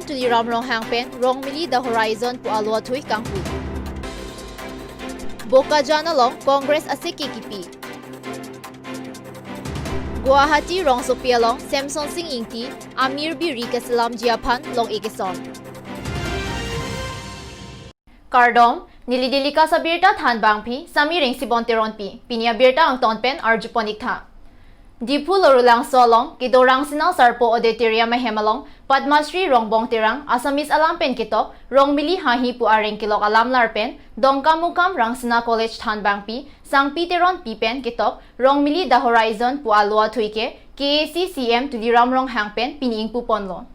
tuliram rong hangpen rong mili the horizon pu alwa thui kangpui. Boka janalong Congress asiki kipi. Guwahati rong sopialong Samson Singh Ingti Amir Biri Kasalam Jiaphan long ikison. Kardom nilidilika sa birta thanbang phi samiring sibonteron pi pinia birta ang tonpen arjuponik tha. Dipu lorulang solong kidorang sinal sarpo auditorium mahemalong Padmasri rongbong tirang Asamis alampen kitok rong mili hahi pu areng kilok alam larpen dongkam mukam rangsina college thanbang pi sangpi teron pi pen kitok rong mili the horizon pu alwa thuike KAC CM tuliram rong hangpen pining pu ponlo.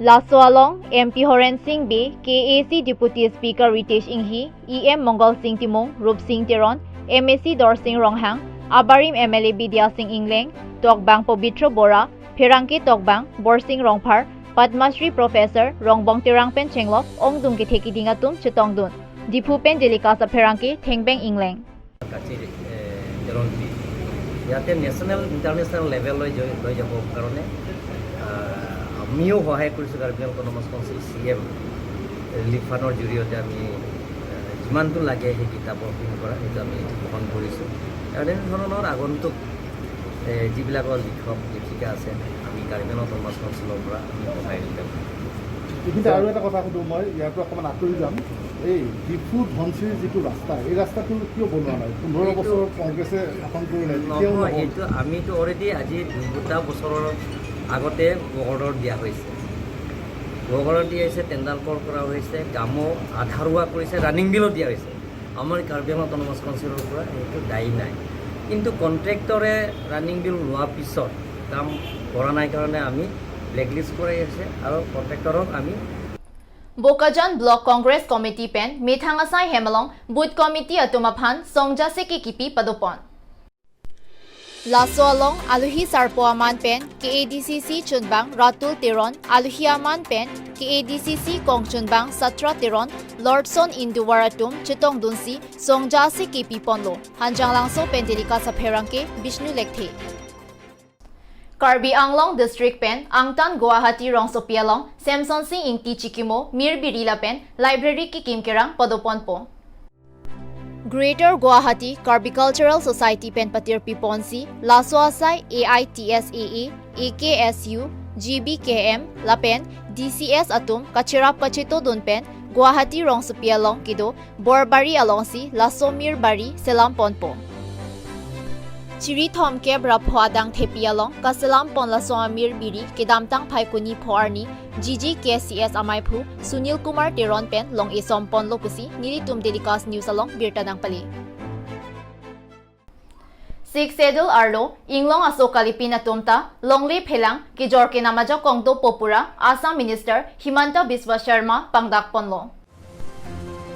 Laswalong MP Horen Singh B KAC Deputy Speaker Ritesh Inghi EM Mongol Singh Timong Rup Singh Teron MAC Dor Singh Ronghang Abarim MLA Bidya Singh Ingleng Tokbang Pobitro Bora Phirangki Tokbang Borsing Rongphar Padmasri Professor Rongbong Tirangpen Chenglok Ongdum ki theki dingatum chitongdun Dipupen Delika sa Phirangki Thengbeng Ingleng ইয়াতে national international লেভেললৈ লৈ যাব কাৰণে আমিও সহায় কৰিছোঁ Karbi Anglong autonomous council CM relief ফাণ্ডৰ জৰিয়তে আমি যিমানটো লাগে সেই কিতাপৰ প্ৰিণ্ট কৰা সেইটো আমি গ্ৰহণ কৰিছোঁ আৰু এনেধৰণৰ আগন্তুক যিবিলাকৰ লিখক লিখিকা আছে আমি কাৰ্বি আংলং অট'নমাছ কাউন্সিলৰ পৰা আমি সহায় দিম। এইখিনিতে আৰু এটা কথা সুধোঁ মই ইয়াৰ পৰা অকণমান আঁতৰি যাম এই ডিফু ধনচিৰিৰ যিটো ৰাস্তা এই ৰাস্তাটো কিয় বনোৱা নাই 15 বছৰ কংগ্ৰেছে শাসন কৰিলে নহয় এইটো আমিতো অলৰেডি আজি 2 বছৰৰ আগতে অৰ্ডাৰ দিয়া হৈছে অৰ্ডাৰ দিয়া হৈছে টেণ্ডাৰ কৰা হৈছে কামো আধাৰুৱা কৰিছে ৰানিং বিলো দিয়া হৈছে আমাৰ কাৰ্বি আংলং অট'নমাছ কাউন্সিলৰ পৰা এইটো দায়ী নাই কিন্তু কণ্ট্ৰেক্টৰে ৰানিং বিল লোৱাৰ পিছত কাম কৰা নাই কাৰণে আমি ব্লেকলিষ্ট কৰি আছে আৰু কণ্ট্ৰেক্টৰক আমি Bokajan Block Congress Committee pen Methangasai Hemalong Booth Committee atumaphan Songja Seki Kipi padopon Lasoalong Aluhi Sarpo Aman pen KADCC Chunbang Ratul Tiron Aluhi Aman pen KADCC Kong Chunbang Satra Tiron Lordson Induwaratum Chitong Dunsi Songja Seki Kipi ponlo Hanjang Langso pen Delika sa Pherangke Bishnu Lekthe Karbi Anglong District Pen Angtan Guwahati Rong Sopialong Samson Singh Ingti Chikimo Mir Birila Pen Library Ki Kimkerang Padopon po Greater Guwahati Karbi Cultural Society Pen Patir Piponsi Laswasai AITSAA AKSU GBKM Lapen DCS Atum Kachirap Kachito Dun Pen Guwahati Rong Sopialong Kido Borbari Alongsi Lasomir Bari Selam Ponpo Chiri Thom Keb Raphuadang Thepialong Kasalam Ponla Soamir Biri Kedamtang Phaikuni Phoarni GG KCS Amaiphu Sunil Kumar Teron Pen Long Isom Ponlo Pusi Nilitum Delikas News Along Birtadang Pali Sik Sedul Arlo Inglong Asokalipina Tumta Longli Phelang Kijorke Namajo Kongdo Popura Assam Minister Himanta Biswa Sharma Pangdak Ponlo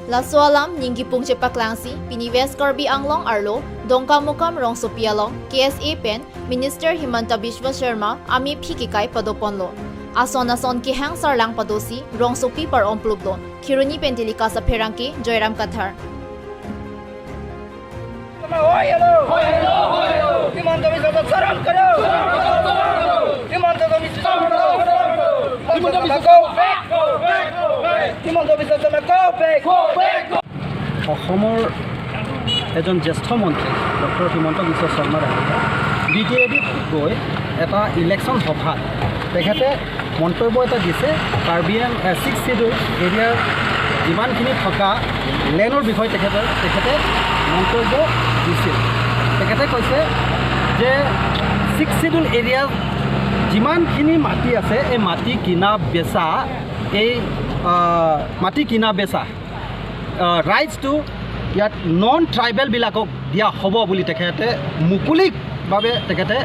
Laswalam Ningipung Chepaklangsi Pinives Karbi Anglong Arlo Dongkamukam Rong Sopialong KSA Pen Minister Himanta Biswa Sharma Ami Phikikai Padoponlo Ason Kihang Sarlang Padosi Rong Sopi Par Omplublo Kiruni Pen Delika sa Pherangke Joyram Kathar Himanta Biswa Saram karo Himanta Biswa অসমৰ এজন জ্যেষ্ঠ মন্ত্ৰী doctor Himanta Biswa শৰ্মাৰ BJD গৈ এটা election সভাত তেখেতে মন্তব্য এটা দিছে কাৰ্বি আংলং 6 শিডিউল এৰিয়াৰ যিমানখিনি থকা লেনৰ বিষয়ে তেখেতে মন্তব্য দিছিল তেখেতে কৈছে যে 6 শিডিউল এৰিয়াৰ যিমানখিনি মাটি আছে এই মাটি কিনা বেচা ৰাইটছ টু ইয়াত নন ট্ৰাইবেলবিলাকক দিয়া হ'ব বুলি তেখেতে মুকলিভাৱে তেখেতে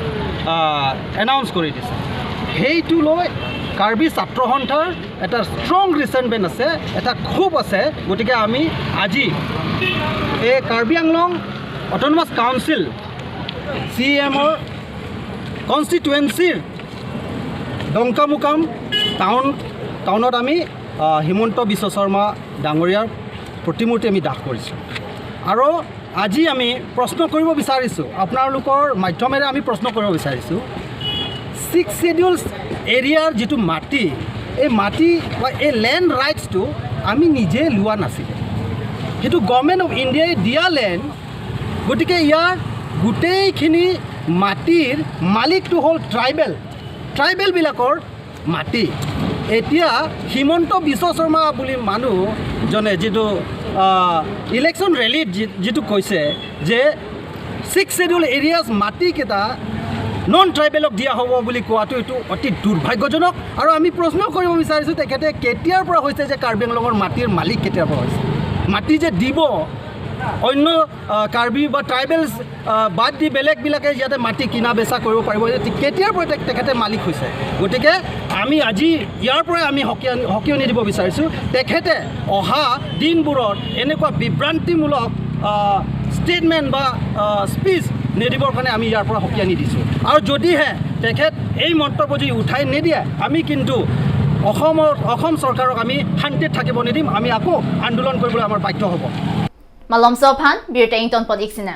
এনাউন্স কৰি দিছে সেইটো লৈ কাৰ্বি ছাত্ৰ সন্থাৰ এটা ষ্ট্ৰং ৰিচেণ্টমেণ্ট আছে এটা ক্ষোভ আছে গতিকে আমি আজি এই কাৰ্বি আংলং অট'নমাছ কাউন্সিল CMৰ কনষ্টিটুৱেঞ্চিৰ ডংকামুকাম টাউনত আমি হিমন্ত বিশ্ব শৰ্মা ডাঙৰীয়াৰ প্ৰতিমূৰ্তি আমি দাহ কৰিছোঁ আৰু আজি আমি প্ৰশ্ন কৰিব বিচাৰিছোঁ আপোনালোকৰ মাধ্যমেৰে আমি প্ৰশ্ন কৰিব বিচাৰিছোঁ 6 শিডিউল এৰিয়াৰ যিটো মাটি এই মাটি বা এই লেণ্ড ৰাইটছটো আমি নিজে লোৱা নাছিলোঁ, সেইটো গভৰ্ণমেণ্ট অফ ইণ্ডিয়াই দিয়া লেণ্ড। গতিকে ইয়াৰ গোটেইখিনি মাটিৰ মালিকটো হ'ল ট্ৰাইবেলবিলাকৰ মাটি। এতিয়া হিমন্ত বিশ্ব শৰ্মা বুলি মানুহজনে যিটো ইলেকশ্যন ৰেলীত যিটো কৈছে যে 6 শ্বেডিউল এৰিয়াছ মাটিকেইটা নন ট্ৰাইবেলক দিয়া হ'ব বুলি কোৱাটো এইটো অতি দুৰ্ভাগ্যজনক। আৰু আমি প্ৰশ্ন কৰিব বিচাৰিছোঁ তেখেতে কেতিয়াৰ পৰা হৈছে যে কাৰ্বি আংলঙৰ মাটিৰ মালিক কেতিয়াৰ পৰা হৈছে, মাটি যে দিব অন্য কাৰ্বি বা ট্ৰাইবেলছ বাদ দি বেলেগবিলাকে ইয়াতে মাটি কিনা বেচা কৰিব পাৰিব, কেতিয়াৰ পৰা তেখেতে মালিক হৈছে। গতিকে আমি আজি ইয়াৰ পৰাই আমি সকিয়নি দিব বিচাৰিছোঁ, তেখেতে অহা দিনবোৰত এনেকুৱা বিভ্ৰান্তিমূলক ষ্টেটমেণ্ট বা স্পীচ নিদিবৰ কাৰণে আমি ইয়াৰ পৰা সকিয়নি দিছোঁ। আৰু যদিহে তেখেত এই মন্তব্য যদি উঠাই নিদিয়ে আমি কিন্তু অসম চৰকাৰক আমি শান্তিত থাকিব নিদিম, আমি আকৌ আন্দোলন কৰিবলৈ আমাৰ বাধ্য হ'ব। Malam Sophan, Birta Ington Pod Iksina.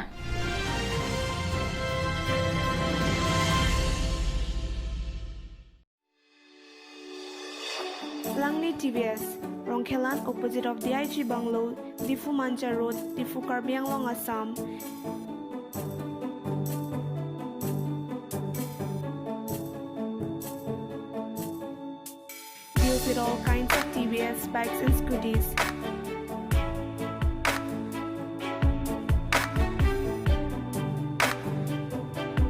Langli TVS, Rongkhelan opposite of DIG Bungalow, Difu Mancha Road, Difu Karbi Anglong, Assam. Deals with all kinds of TVS bikes and scooters.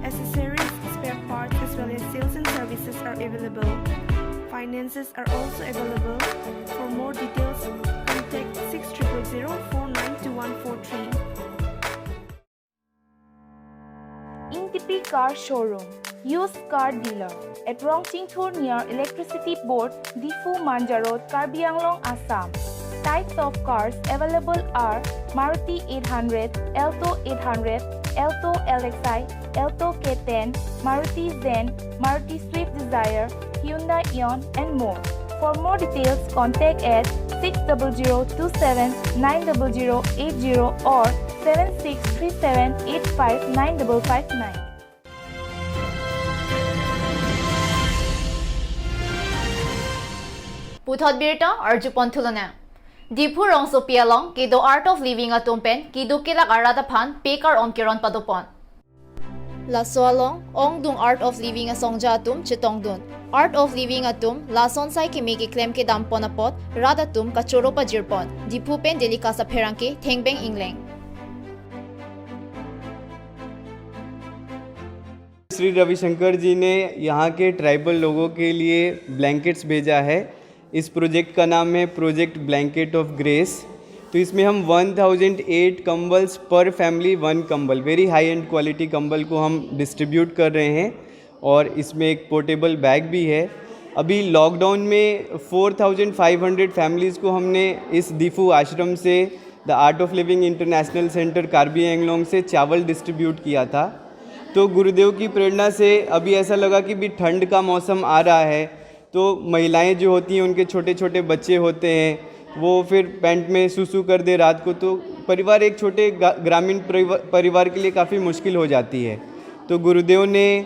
Accessories, spare parts as well as sales and services are available. Finances are also available. For more details, contact 6000492143. Intipi Car Showroom, used car dealer at Rongchingthur near Electricity Board, Difu Manja Road, Karbi Anglong, Assam. Types of cars available are Maruti 800, Alto 800, Alto LXi, Alto K10, Maruti Zen, Maruti Swift Desire, Hyundai Eon and more. For more details, contact at 6002790080 or 7637859559. Puthot Birta Arju Pontulana. Dipu Rong Sopialong, Kido Art of Living at Tumpen, Kido Kilak Aradapan, Pekar on Kiron Padopon. La Soalong, Ong Dung Art of Living a Songja Atum, Chitong Dun. Art of Living Atum, La Sonsai Kimiki Klem ke Damponapot, Radatum, Kachoropa Jirpon, Dipupen Delicasa Peranke, Tengbeng Ingleng. Shri Ravishankar जी ने यहाँ के tribal लोगों के लिए blankets भेजा है। इस project का नाम है प्रोजेक्ट ब्लैंकेट ऑफ ग्रेस। तो इसमें हम 1008 कंबल्स पर फैमिली 1 कंबल, वेरी हाई एंड क्वालिटी कंबल को हम डिस्ट्रीब्यूट कर रहे हैं। और इसमें एक पोर्टेबल बैग भी है। अभी लॉकडाउन में 4500 फैमिलीज़ को हमने इस दीफू आश्रम से the art of living international centre Karbi Anglong से चावल डिस्ट्रीब्यूट किया था। तो गुरुदेव की प्रेरणा से अभी ऐसा लगा कि भी ठंड का मौसम आ रहा है, तो महिलाएं जो होती हैं उनके छोटे छोटे बच्चे होते हैं, वो फिर पैंट में सुसु कर दे रात को, तो परिवार एक छोटे ग्रामीण परिवार के लिए काफ़ी मुश्किल हो जाती है। तो गुरुदेव ने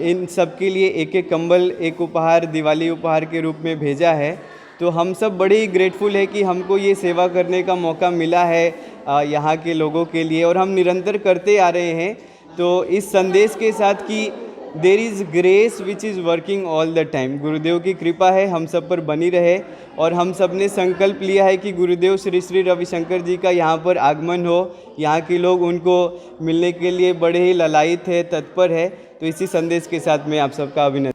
इन सब के लिए एक एक कंबल, एक उपहार, दिवाली उपहार के रूप में भेजा है। तो हम सब बड़े ही ग्रेटफुल है कि हमको ये सेवा करने का मौका मिला है यहाँ के लोगों के लिए, और हम निरंतर करते आ रहे हैं। तो इस संदेश के साथ कि there is grace which is working all the time, Gurudev की कृपा है हम सब पर बनी रहे। और हम सब ने संकल्प लिया है कि गुरुदेव श्री श्री रविशंकर जी का यहाँ पर आगमन हो, यहाँ के लोग उनको मिलने के लिए बड़े ही ललायित है, तत्पर है। तो इसी संदेश के साथ मैं आप सबका अभिनंदन।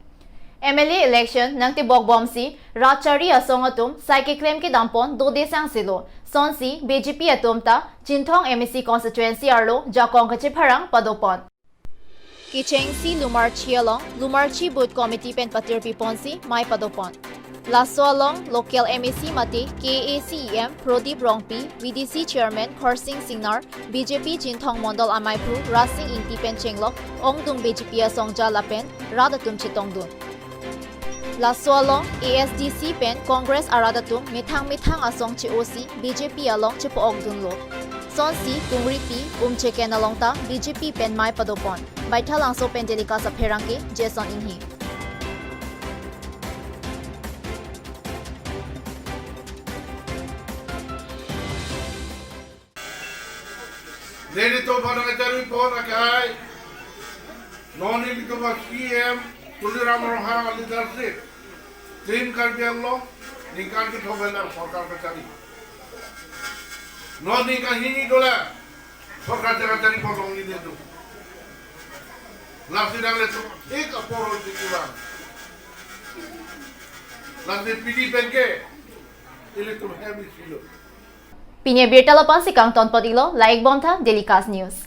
MLA election nangti bogbomsi rachari asong atum saike claim ke dampon do desang silo sonsi BJP atum ta Jinthong MEC constituency arlo jakong kache pharang padopon Kichengsi Lumarchi along Lumarchi Boot Committee pen patir piponsi mai padopon Lasso along local MEC mate KACEM Prodip Rongpi VDC chairman Khorsing Singnar BJP Jinthong Mondol Amaipru Rasing Inti pen chenglok Ongdung BJP asongja lapen radatum chitongdun Lasso along ASDC pen Congress aradatum mithang asong chi OC BJP along chi poogdun lo Sonsi tungri pi cheken along ta BJP pen mai padopon baithalang so pen delika sa pherangke Jason Inhi Dari tu pada cari pon akai. Noni itu pas PM Tuliram Roha leadership. Tim Karbi Anglong nikah kita benar सरकार का cari. Noni का ही नहीं डोला सरकार जगह cari potong ini tu. Lasi dah le tu एक अपोरो दिखुला. Lasi PD benke ini tu heavy silo. Pinya Birtalapan si Kang Ton Podilo, Laik Bonta, Daily Cast News.